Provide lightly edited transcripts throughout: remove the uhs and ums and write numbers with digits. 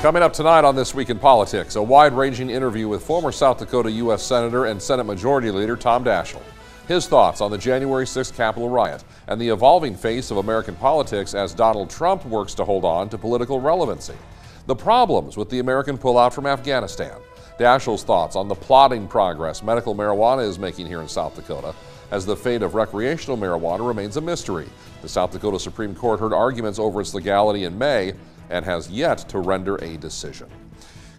Coming up tonight on This Week in Politics, a wide-ranging interview with former South Dakota U.S. Senator and Senate Majority Leader Tom Daschle. His thoughts on the January 6th Capitol riot and the evolving face of American politics as Donald Trump works to hold on to political relevancy. The problems with the American pullout from Afghanistan. Daschle's thoughts on the plotting progress medical marijuana is making here in South Dakota, as the fate of recreational marijuana remains a mystery. The South Dakota Supreme Court heard arguments over its legality in May and has yet to render a decision.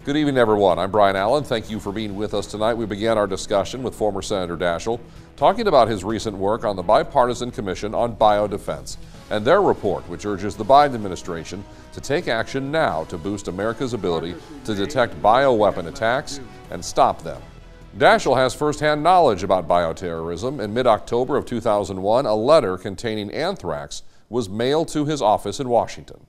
Good evening, everyone. I'm Brian Allen. Thank you for being with us tonight. We began our discussion with former Senator Daschle, talking about his recent work on the Bipartisan Commission on Biodefense and their report, which urges the Biden administration to take action now to boost America's ability to detect bioweapon attacks and stop them. Daschle has firsthand knowledge about bioterrorism. In mid-October of 2001, a letter containing anthrax was mailed to his office in Washington.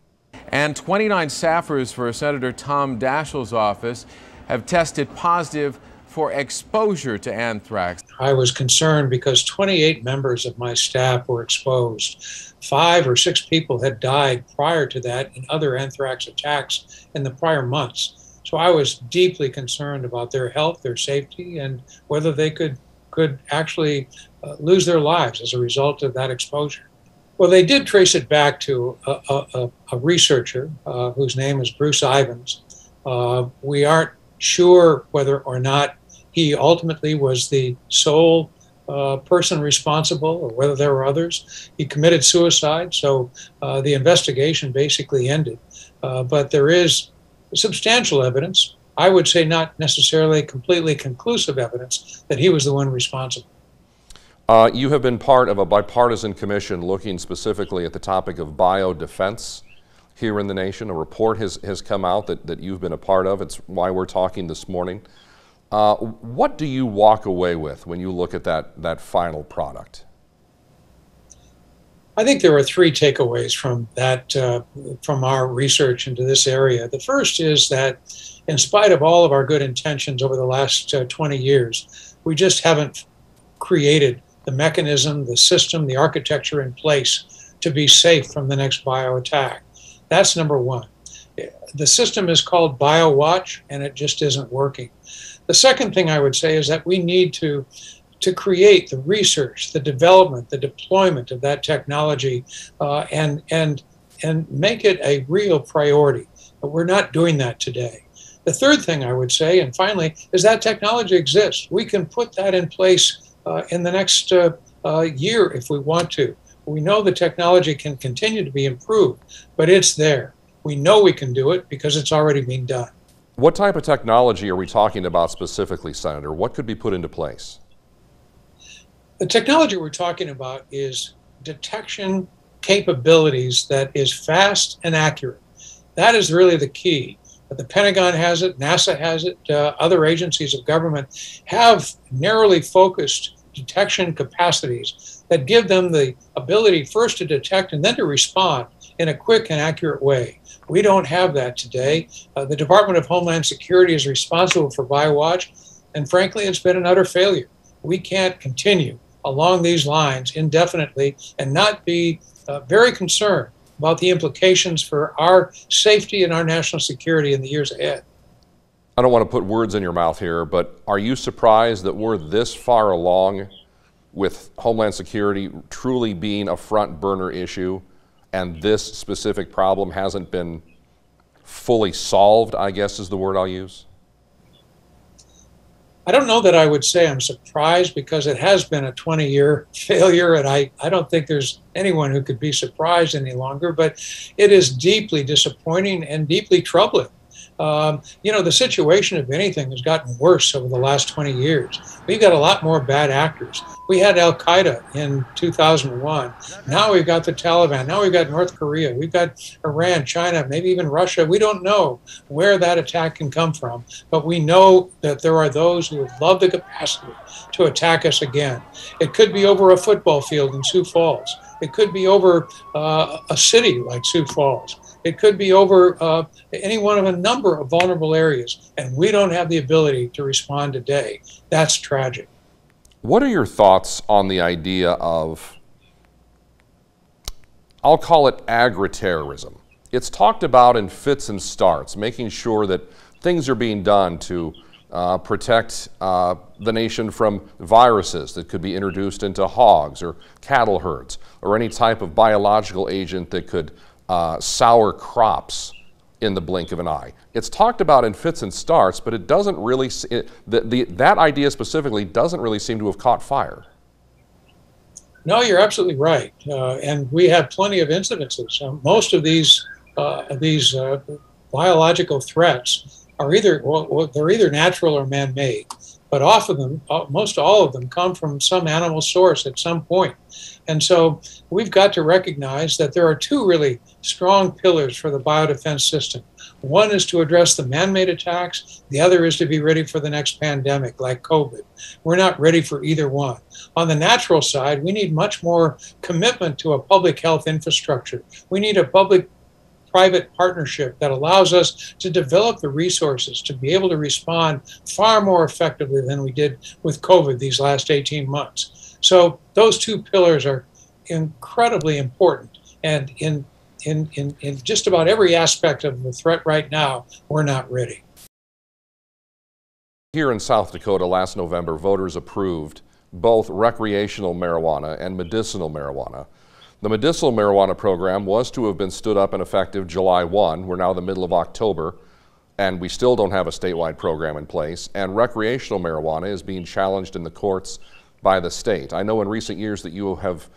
And 29 staffers for Senator Tom Daschle's office have tested positive for exposure to anthrax. I was concerned because 28 members of my staff were exposed. 5 or 6 people had died prior to that in other anthrax attacks in the prior months. So I was deeply concerned about their health, their safety, and whether they could actually lose their lives as a result of that exposure. Well, they did trace it back to a researcher whose name is Bruce Ivins. We aren't sure whether or not he ultimately was the sole person responsible or whether there were others. He committed suicide, so the investigation basically ended. But there is substantial evidence, I would say not necessarily completely conclusive evidence, that he was the one responsible. You have been part of a bipartisan commission looking specifically at the topic of biodefense here in the nation. A report has come out that you've been a part of. It's why we're talking this morning. What do you walk away with when you look at that final product? I think there are 3 takeaways from that, from our research into this area. The first is that in spite of all of our good intentions over the last 20 years, we just haven't created the mechanism, the system, the architecture in place to be safe from the next bio attack. That's number 1. The system is called BioWatch, and it just isn't working. The second thing I would say is that we need to create the research, the development, the deployment of that technology, and make it a real priority. But we're not doing that today. The third thing I would say, and finally, is that technology exists. We can put that in place in the next year if we want to. We know the technology can continue to be improved, but it's there. We know we can do it because it's already being done. What type of technology are we talking about specifically, Senator? What could be put into place? The technology we're talking about is detection capabilities that is fast and accurate. That is really the key. The Pentagon has it, NASA has it, other agencies of government have narrowly focused detection capacities that give them the ability first to detect and then to respond in a quick and accurate way. We don't have that today. The Department of Homeland Security is responsible for BioWatch, and frankly, it's been an utter failure. We can't continue along these lines indefinitely and not be very concerned about the implications for our safety and our national security in the years ahead. I don't want to put words in your mouth here, but are you surprised that we're this far along with Homeland Security truly being a front burner issue and this specific problem hasn't been fully solved, I guess is the word I'll use? I don't know that I would say I'm surprised, because it has been a 20-year failure, and I don't think there's anyone who could be surprised any longer, but it is deeply disappointing and deeply troubling. You know, the situation, if anything, has gotten worse over the last 20 years. We've got a lot more bad actors. We had Al-Qaeda in 2001. Now we've got the Taliban. Now we've got North Korea. We've got Iran, China, maybe even Russia. We don't know where that attack can come from, but we know that there are those who would love the capacity to attack us again. It could be over a football field in Sioux Falls. It could be over a city like Sioux Falls. It could be over any one of a number of vulnerable areas, and we don't have the ability to respond today. That's tragic. What are your thoughts on the idea of, I'll call it agri-terrorism? It's talked about in fits and starts, making sure that things are being done to protect the nation from viruses that could be introduced into hogs or cattle herds, or any type of biological agent that could sour crops in the blink of an eye. It's talked about in fits and starts, but it doesn't really, that idea specifically doesn't really seem to have caught fire. No, you're absolutely right. And we have plenty of incidences. Most of these biological threats are either, they're either natural or man-made, but most all of them come from some animal source at some point. And so we've got to recognize that there are two really strong pillars for the biodefense system. One is to address the man-made attacks. The other is to be ready for the next pandemic like COVID. We're not ready for either one. On the natural side, we need much more commitment to a public health infrastructure. We need a public-private partnership that allows us to develop the resources to be able to respond far more effectively than we did with COVID these last 18 months. So those two pillars are incredibly important. And in just about every aspect of the threat right now, we're not ready. Here in South Dakota last November, voters approved both recreational marijuana and medicinal marijuana. The medicinal marijuana program was to have been stood up and effective July 1. We're now in the middle of October, and we still don't have a statewide program in place. And recreational marijuana is being challenged in the courts by the state. I know in recent years that you have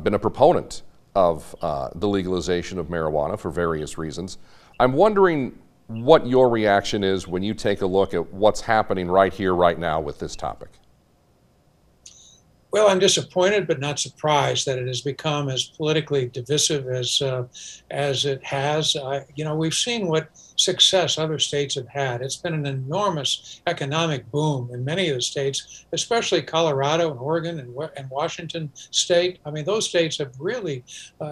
been a proponent of the legalization of marijuana for various reasons. I'm wondering what your reaction is when you take a look at what's happening right here, right now with this topic. Well, I'm disappointed but not surprised that it has become as politically divisive as it has. We've seen what success other states have had. It's been an enormous economic boom in many of the states, especially Colorado and Oregon and Washington State. I mean, those states have really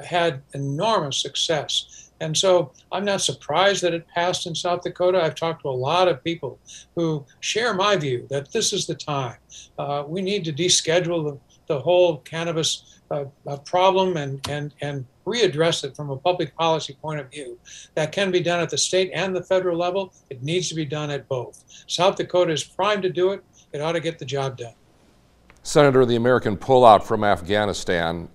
had enormous success. And so I'm not surprised that it passed in South Dakota. I've talked to a lot of people who share my view that this is the time. We need to deschedule the whole cannabis problem and readdress it from a public policy point of view. That can be done at the state and the federal level. It needs to be done at both. South Dakota is primed to do it. It ought to get the job done. Senator, the American pullout from Afghanistan,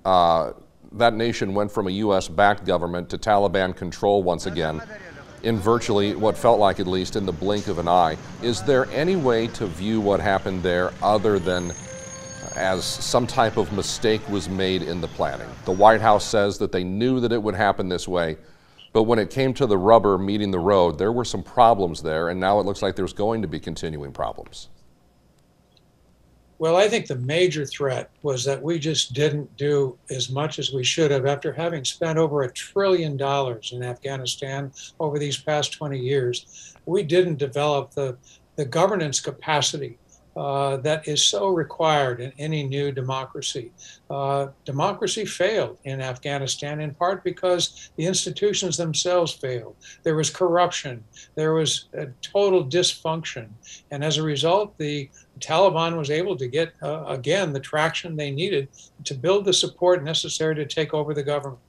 that nation went from a U.S.-backed government to Taliban control once again, in virtually what felt like, at least, in the blink of an eye. Is there any way to view what happened there other than as some type of mistake was made in the planning? The White House says that they knew that it would happen this way, but when it came to the rubber meeting the road, there were some problems there, and now it looks like there's going to be continuing problems. Well, I think the major threat was that we just didn't do as much as we should have after having spent over $1 trillion in Afghanistan over these past 20 years. We didn't develop the governance capacity that is so required in any new democracy. Democracy failed in Afghanistan in part because the institutions themselves failed. There was corruption, there was a total dysfunction, and as a result, the Taliban was able to get, again, the traction they needed to build the support necessary to take over the government.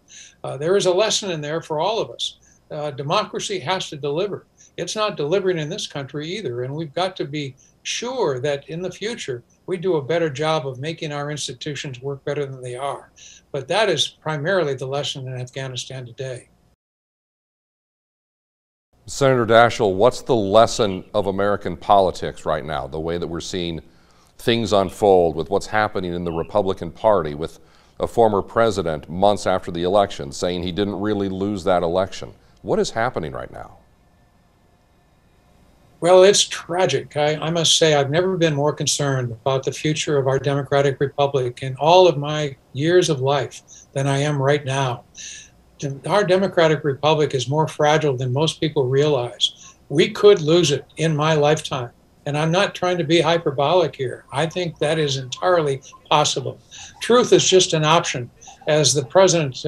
There is a lesson in there for all of us. Democracy has to deliver. It's not delivering in this country either, and we've got to be sure that in the future we do a better job of making our institutions work better than they are. But that is primarily the lesson in Afghanistan today. Senator Daschle, what's the lesson of American politics right now, the way that we're seeing things unfold with what's happening in the Republican Party, with a former president months after the election saying he didn't really lose that election? What is happening right now? Well, it's tragic. I must say I've never been more concerned about the future of our democratic republic in all of my years of life than I am right now. Our democratic republic is more fragile than most people realize. We could lose it in my lifetime. And I'm not trying to be hyperbolic here. I think that is entirely possible. Truth is just an option, as the President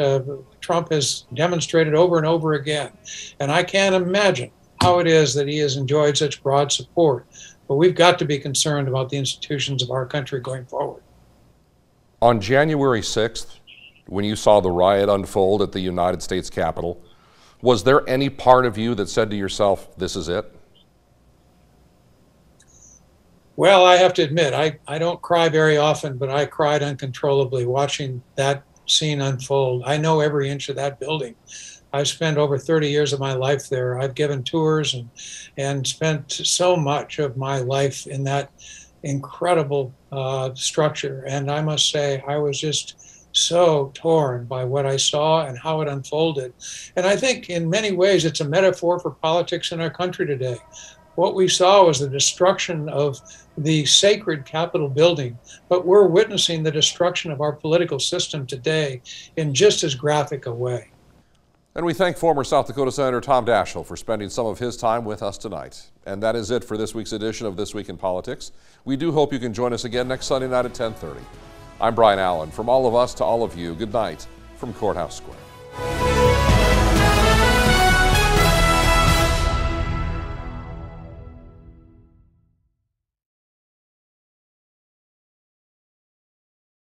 Trump has demonstrated over and over again. And I can't imagine how it is that he has enjoyed such broad support. But we've got to be concerned about the institutions of our country going forward. On January 6th, when you saw the riot unfold at the United States Capitol, Was there any part of you that said to yourself, this is it? Well, I have to admit, I don't cry very often, but I cried uncontrollably watching that scene unfold. I know every inch of that building. I've spent over 30 years of my life there. I've given tours and spent so much of my life in that incredible structure. And I must say, I was just so torn by what I saw and how it unfolded. And I think in many ways, it's a metaphor for politics in our country today. What we saw was the destruction of the sacred Capitol building, but we're witnessing the destruction of our political system today in just as graphic a way. And we thank former South Dakota Senator Tom Daschle for spending some of his time with us tonight. And that is it for this week's edition of This Week in Politics. We do hope you can join us again next Sunday night at 10:30. I'm Brian Allen. From all of us to all of you, good night from Courthouse Square.